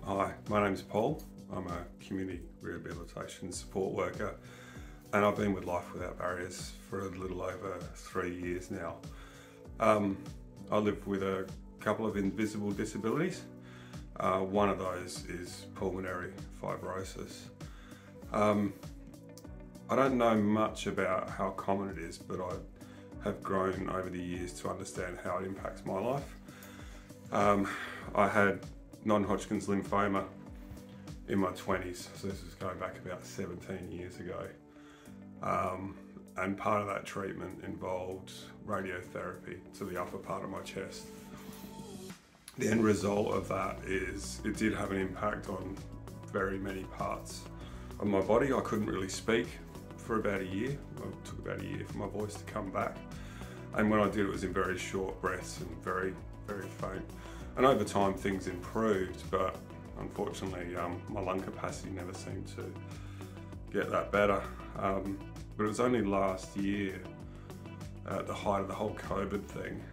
Hi, my name's Paul. I'm a community rehabilitation support worker and I've been with Life Without Barriers for a little over 3 years now. I live with a couple of invisible disabilities. One of those is pulmonary fibrosis. I don't know much about how common it is, but I have grown over the years to understand how it impacts my life. I had non-Hodgkin's lymphoma in my 20s, so this is going back about 17 years ago. And part of that treatment involved radiotherapy to the upper part of my chest. The end result of that is it did have an impact on very many parts of my body. I couldn't really speak for about a year. It took about a year for my voice to come back. And when I did, it was in very short breaths and very, very faint. And over time things improved, but unfortunately my lung capacity never seemed to get that better. But it was only last year, at the height of the whole COVID thing,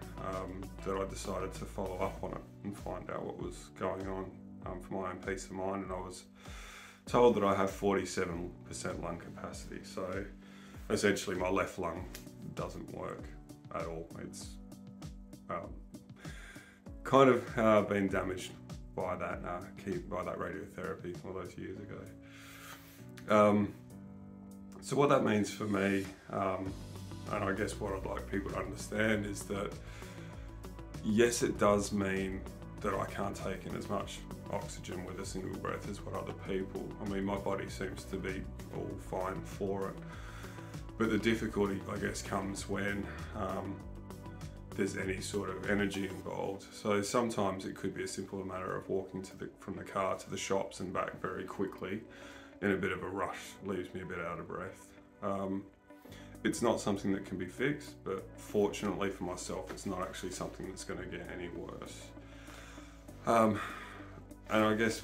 that I decided to follow up on it and find out what was going on for my own peace of mind. And I was told that I have 47% lung capacity. So essentially my left lung doesn't work at all. It's kind of been damaged by that radiotherapy all those years ago. So what that means for me, and I guess what I'd like people to understand, is that yes, it does mean that I can't take in as much oxygen with a single breath as what other people. I mean, my body seems to be all fine for it. But the difficulty, I guess, comes when there's any sort of energy involved. So sometimes it could be a simple matter of walking from the car to the shops and back very quickly in a bit of a rush, leaves me a bit out of breath. It's not something that can be fixed, but fortunately for myself, it's not actually something that's going to get any worse. And I guess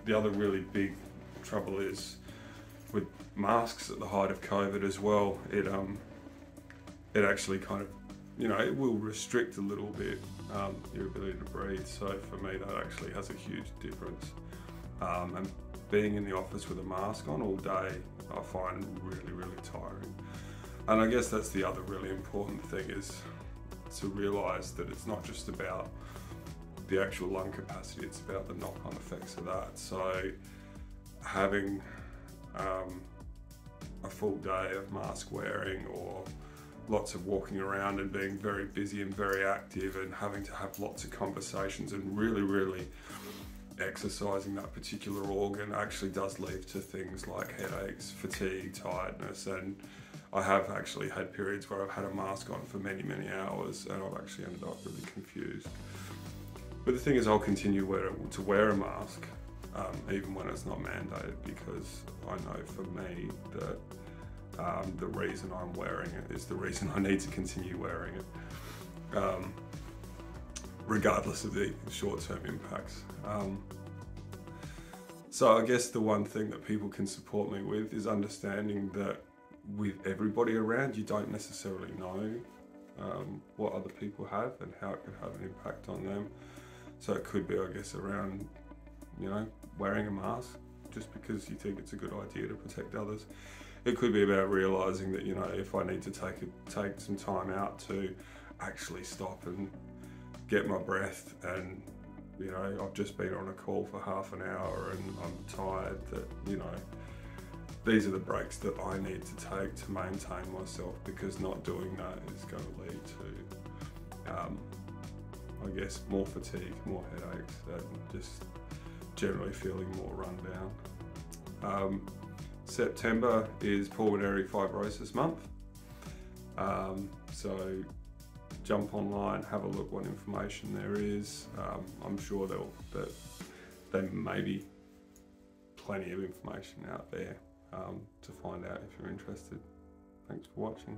the other really big trouble is with masks at the height of COVID as well. It actually kind of, it will restrict a little bit your ability to breathe. So for me, that actually has a huge difference. And being in the office with a mask on all day, I find really, really tiring. And I guess that's the other really important thing, is to realise that it's not just about the actual lung capacity, it's about the knock-on effects of that. So having a full day of mask wearing, or lots of walking around and being very busy and very active and having to have lots of conversations and really, really exercising that particular organ actually does lead to things like headaches, fatigue, tiredness. And I have actually had periods where I've had a mask on for many, many hours and I've actually ended up really confused. But the thing is, I'll continue to wear a mask even when it's not mandated, because I know for me that the reason I'm wearing it is the reason I need to continue wearing it, regardless of the short-term impacts. So I guess the one thing that people can support me with is understanding that with everybody around, you don't necessarily know what other people have and how it could have an impact on them. So it could be, I guess, around, wearing a mask just because you think it's a good idea to protect others. It could be about realising that, if I need to take some time out to actually stop and get my breath, and, I've just been on a call for half an hour and I'm tired, that, these are the breaks that I need to take to maintain myself, because not doing that is going to lead to, I guess, more fatigue, more headaches, and just generally feeling more run down. September is Pulmonary Fibrosis Month, so jump online, have a look what information there is. I'm sure that there may be plenty of information out there to find out if you're interested. Thanks for watching.